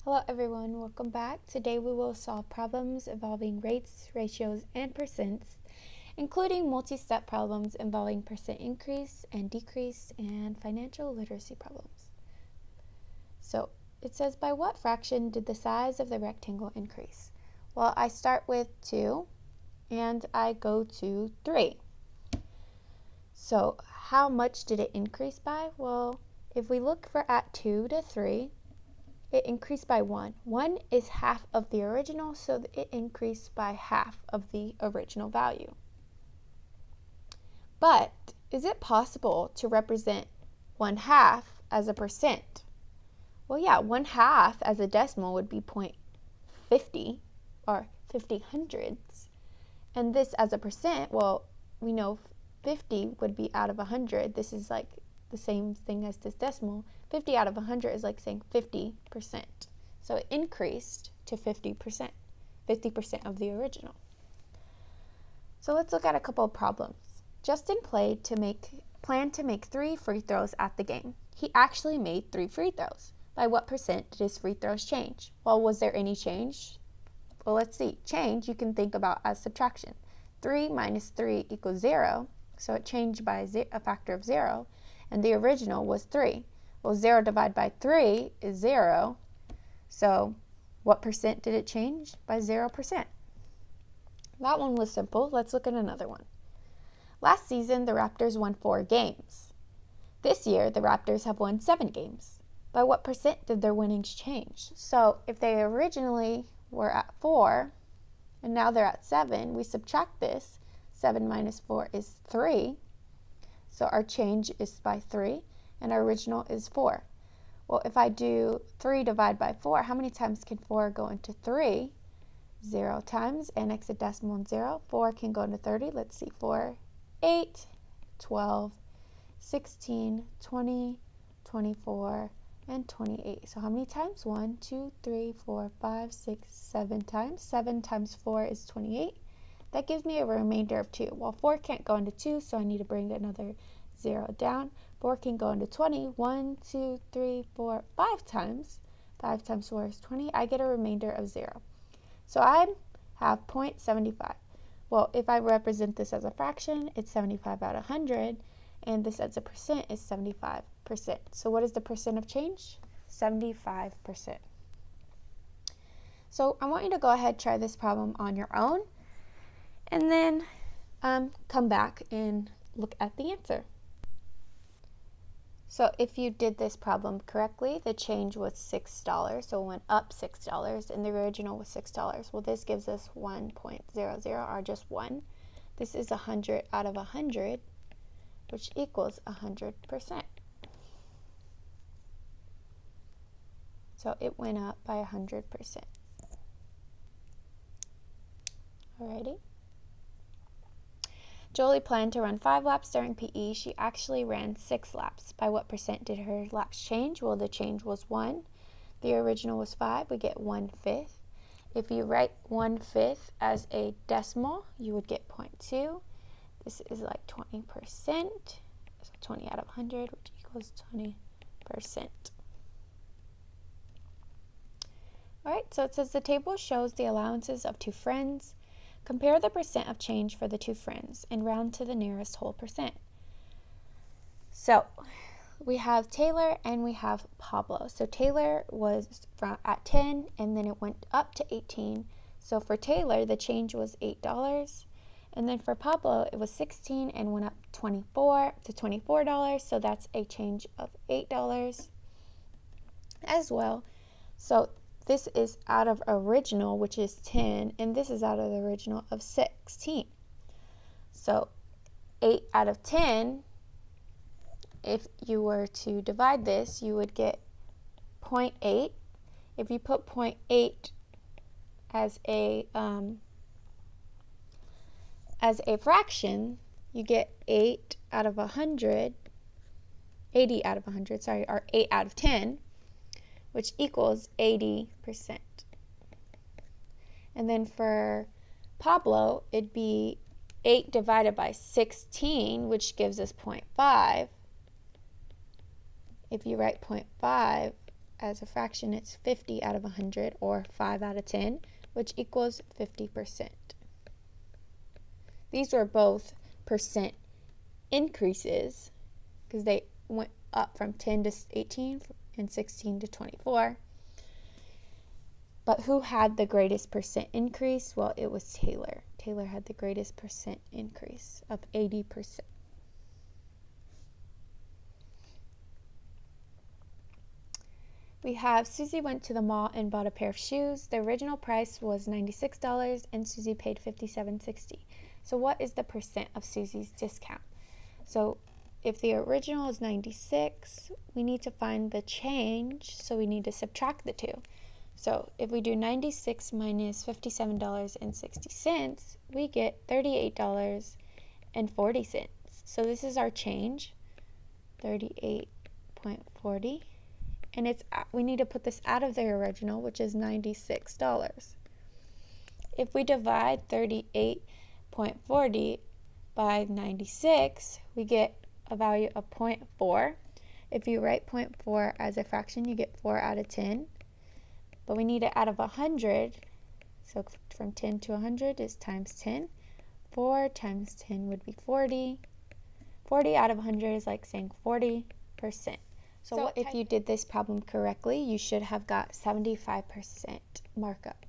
Hello everyone, welcome back. Today we will solve problems involving rates, ratios, and percents, including multi-step problems involving percent increase and decrease and financial literacy problems. So it says, by what fraction did the size of the rectangle increase? Well, I start with 2 and I go to 3. So how much did it increase by? Well, if we look at 2 to 3, it increased by 1. 1 is half of the original, so it increased by half of the original value. But is it possible to represent 1/2 as a percent? Well, yeah, 1/2 as a decimal would be 0.50 or 50 hundredths. And this as a percent, well, we know 50 would be out of 100. This is like the same thing as this decimal. 50 out of 100 is like saying 50%. So it increased to 50%, 50% of the original. So let's look at a couple of problems. Justin planned to make 3 free throws at the game. He actually made 3 free throws. By what percent did his free throws change? Well, was there any change? Well, let's see. Change you can think about as subtraction. 3 minus 3 equals 0, so it changed by a factor of 0, and the original was 3. Well, 0 divided by 3 is 0, so what percent did it change? By 0%. That one was simple. Let's look at another one. Last season, the Raptors won 4 games. This year, the Raptors have won 7 games. By what percent did their winnings change? So if they originally were at 4, and now they're at 7, we subtract this. 7 minus 4 is 3. So our change is by 3, and our original is 4. Well, if I do 3 divided by 4, how many times can 4 go into 3? 0 times, annex a decimal and 0. 4 can go into 30. Let's see, 4, 8, 12, 16, 20, 24, and 28. So how many times? 1, 2, 3, 4, 5, 6, 7 times. 7 times 4 is 28. That gives me a remainder of 2. Well, 4 can't go into 2, so I need to bring another 0 down. 4 can go into 20. 1, 2, 3, 4, 5 times. 5 times 4 is 20. I get a remainder of 0. So I have 0.75. Well, if I represent this as a fraction, it's 75 out of 100, and this as a percent is 75%. So what is the percent of change? 75%. So I want you to go ahead and try this problem on your own, and then come back and look at the answer. So if you did this problem correctly, the change was $6, so it went up $6, and the original was $6. Well, this gives us 1.00, or just 1. This is 100 out of 100, which equals 100%. So it went up by 100%. Alrighty. Jolie planned to run 5 laps during PE. She actually ran 6 laps. By what percent did her laps change? Well, the change was 1. The original was 5. We get 1/5. If you write 1/5 as a decimal, you would get 0.2. This is like 20%. So 20 out of 100, which equals 20%. Alright, so it says the table shows the allowances of 2 friends. Compare the percent of change for the 2 friends and round to the nearest whole percent. So we have Taylor and we have Pablo. So Taylor was at 10 and then it went up to 18. So for Taylor, the change was $8. And then for Pablo, it was 16 and went up to $24. So that's a change of $8 as well. So this is out of original, which is 10, and this is out of the original of 16. So 8 out of 10, if you were to divide this, you would get 0.8. If you put 0.8 as a fraction, you get 8 out of 100, 80 out of 100, sorry, or 8 out of 10, which equals 80%. And then for Pablo, it'd be 8 divided by 16, which gives us 0.5. If you write 0.5 as a fraction, it's 50 out of 100, or 5 out of 10, which equals 50%. These were both percent increases because they went up from 10 to 18 and 16 to 24. But who had the greatest percent increase? Well, it was Taylor. Taylor had the greatest percent increase of 80%. We have Susie went to the mall and bought a pair of shoes. The original price was $96 and Susie paid $57.60. So what is the percent of Susie's discount? So if the original is 96, we need to find the change, so we need to subtract the two. So if we do 96 minus $57.60, we get $38.40. So this is our change, 38.40. And we need to put this out of the original, which is $96. If we divide 38.40 by 96, we get a value of 0.4. If you write 0.4 as a fraction, you get 4 out of 10. But we need it out of 100, so from 10 to 100 is times 10. 4 times 10 would be 40. 40 out of 100 is like saying 40%. So if you did this problem correctly, you should have got 75% markup.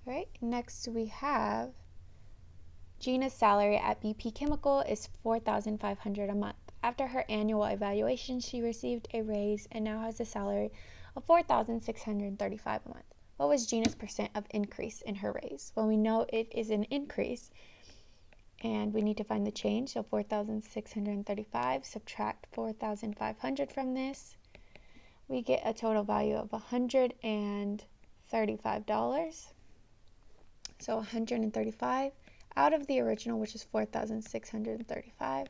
All right, next we have Gina's salary at BP Chemical is $4,500 a month. After her annual evaluation, she received a raise and now has a salary of $4,635 a month. What was Gina's percent of increase in her raise? Well, we know it is an increase, and we need to find the change. So 4,635, subtract 4,500 from this. We get a total value of $135. So 135 out of the original, which is 4,635.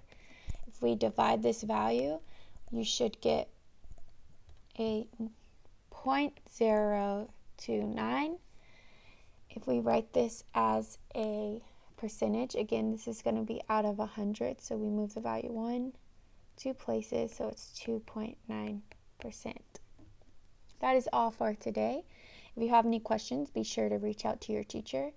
If we divide this value, you should get a 0.029. If we write this as a percentage, again, this is going to be out of 100, so we move the value 2 places, so it's 2.9%. That is all for today. If you have any questions, be sure to reach out to your teacher.